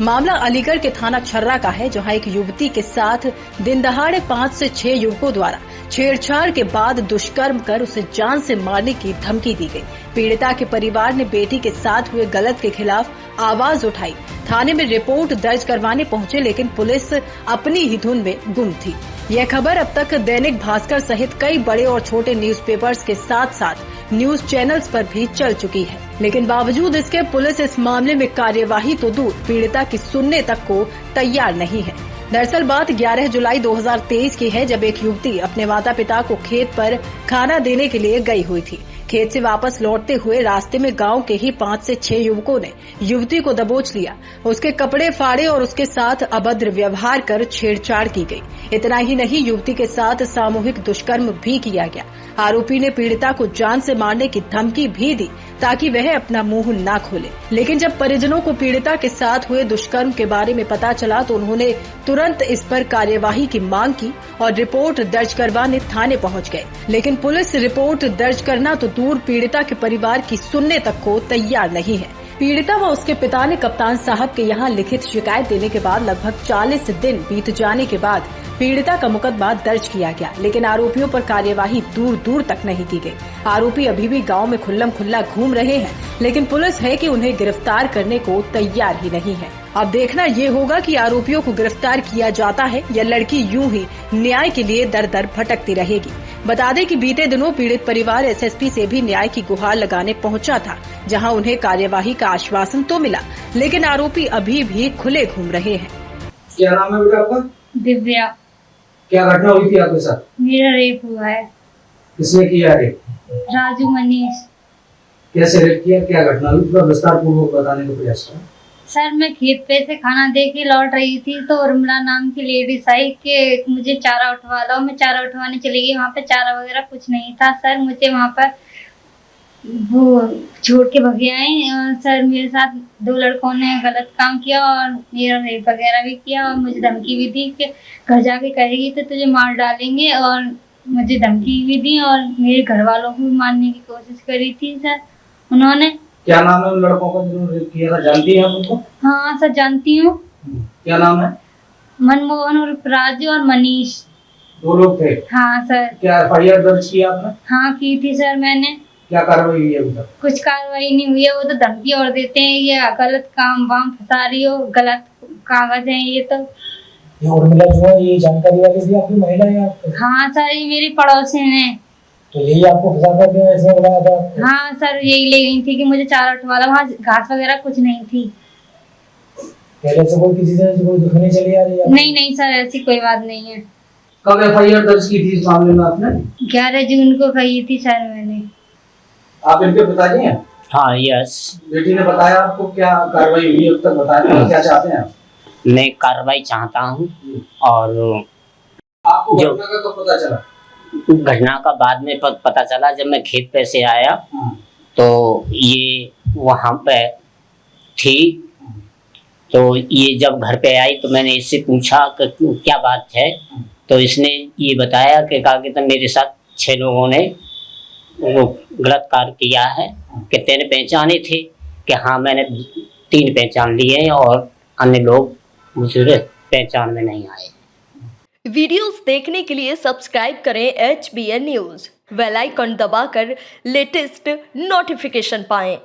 मामला अलीगढ़ के थाना छर्रा का है, जहां एक युवती के साथ दिन दहाड़े 5 से 6 युवकों द्वारा छेड़छाड़ के बाद दुष्कर्म कर उसे जान से मारने की धमकी दी गई। पीड़िता के परिवार ने बेटी के साथ हुए गलत के खिलाफ आवाज उठाई। थाने में रिपोर्ट दर्ज करवाने पहुंचे, लेकिन पुलिस अपनी ही धुन में गुम थी। यह खबर अब तक दैनिक भास्कर सहित कई बड़े और छोटे न्यूज़पेपर्स के साथ साथ न्यूज चैनल्स पर भी चल चुकी है, लेकिन बावजूद इसके पुलिस इस मामले में कार्यवाही तो दूर, पीड़िता की सुनने तक को तैयार नहीं है। दरअसल बात 11 जुलाई 2023 की है, जब एक युवती अपने माता पिता को खेत पर खाना देने के लिए गई हुई थी। खेत से वापस लौटते हुए रास्ते में गांव के ही 5 से 6 युवकों ने युवती को दबोच लिया, उसके कपड़े फाड़े और उसके साथ अभद्र व्यवहार कर छेड़छाड़ की गई। इतना ही नहीं, युवती के साथ सामूहिक दुष्कर्म भी किया गया। आरोपी ने पीड़िता को जान से मारने की धमकी भी दी ताकि वह अपना मुंह न खोले। लेकिन जब परिजनों को पीड़िता के साथ हुए दुष्कर्म के बारे में पता चला तो उन्होंने तुरंत इस पर कार्यवाही की मांग की और रिपोर्ट दर्ज करवाने थाने पहुंच गए। लेकिन पुलिस रिपोर्ट दर्ज करना तो दूर, पीड़िता के परिवार की सुनने तक को तैयार नहीं है। पीड़िता व उसके पिता ने कप्तान साहब के यहाँ लिखित शिकायत देने के बाद लगभग 40 दिन बीत जाने के बाद पीड़िता का मुकदमा दर्ज किया गया, लेकिन आरोपियों पर कार्यवाही दूर दूर तक नहीं की गई। आरोपी अभी भी गांव में खुल्लम खुल्ला घूम रहे हैं, लेकिन पुलिस है कि उन्हें गिरफ्तार करने को तैयार ही नहीं है। अब देखना ये होगा कि आरोपियों को गिरफ्तार किया जाता है या लड़की यूं ही न्याय के लिए दर दर भटकती रहेगी। बता दें कि बीते दिनों पीड़ित परिवार एसएसपी से भी न्याय की गुहार लगाने पहुंचा था, जहां उन्हें कार्यवाही का आश्वासन तो मिला, लेकिन आरोपी अभी भी खुले घूम रहे हैं। क्या नाम है बेटा आपका? दिव्या। क्या घटना हुई थी आपके साथ? मेरा रेप हुआ है। किसने किया रेप? राजू मनीष। कैसे रेप किया, क्या घटना हुई, थोड़ा विस्तार पूर्वक बताने का प्रयास करें। सर, मैं खेत पे से खाना दे के लौट रही थी तो उर्मिला नाम की लेडीज आई कि मुझे चारा उठवा लो। मैं चारा उठवाने चली गई, वहाँ पे चारा वगैरह कुछ नहीं था। सर, मुझे वहाँ पर वो छोड़ के भगे आए और सर मेरे साथ 2 लड़कों ने गलत काम किया और मेरा रेप वगैरह भी किया और मुझे धमकी भी दी कि घर जाके कहेगी तो तुझे मार डालेंगे, और मुझे धमकी भी दी और मेरे घर वालों को भी मारने की कोशिश करी थी। सर, उन्होंने। क्या नाम है उन लड़कों का जिन्होंने रेप किया था, जानती हैं आप उनको? हाँ सर, जानती हूँ। क्या नाम है? मनमोहन और राजू और मनीष। 2 लोग थे? हाँ सर। क्या एफआईआर दर्ज की आपने? हाँ की थी सर मैंने। क्या कार्रवाई हुई है अभी तक? कुछ कार्रवाई नहीं हुई है, वो तो धमकी और देते हैं, ये गलत काम वाम फंसा रही हो, गलत कागज है ये तो। ये उर्मिला जो है, ये जानकारी वाली थी आपकी महिला या? हाँ सर, ये मेरी पड़ोसिन है। तो यही आपको फंसा कर के ऐसे बुलाया था? हाँ सर, यही ले गई थी कि मुझे चारा उठवा लो, वहाँ घास वगैरह कुछ नहीं थी। पहले से कोई किसी से कोई दुश्मनी चली आ रही है? नहीं नहीं सर, ऐसी कोई बात नहीं है। कब एफआईआर दर्ज की थी इस मामले में आपने? 11 जून को कही थी सर मैंने। आप इनके पिताजी हैं? हाँ, यस। बेटी ने बताया आपको, क्या कार्रवाई हुई अब तक बताया, क्या चाहते हैं आप? मैं कार्रवाई चाहता हूँ। और आपको घटना का कब पता चला? घटना का बाद में पता चला, जब मैं खेत पे से आया तो ये वहाँ पे थी। तो ये जब घर पे आई तो मैंने इससे पूछा कि क्या बात है, तो इसने ये बताया कि कहा कि तो मेरे साथ 6 लोगों ने वो गलत कार्य किया है, कि तेने पहचाने थे, कि हाँ मैंने 3 पहचान लिए और अन्य लोग मुझे पहचान में नहीं आए। वीडियोस देखने के लिए सब्सक्राइब करें HBN न्यूज़, बेल आइकन दबाकर लेटेस्ट नोटिफिकेशन पाएं।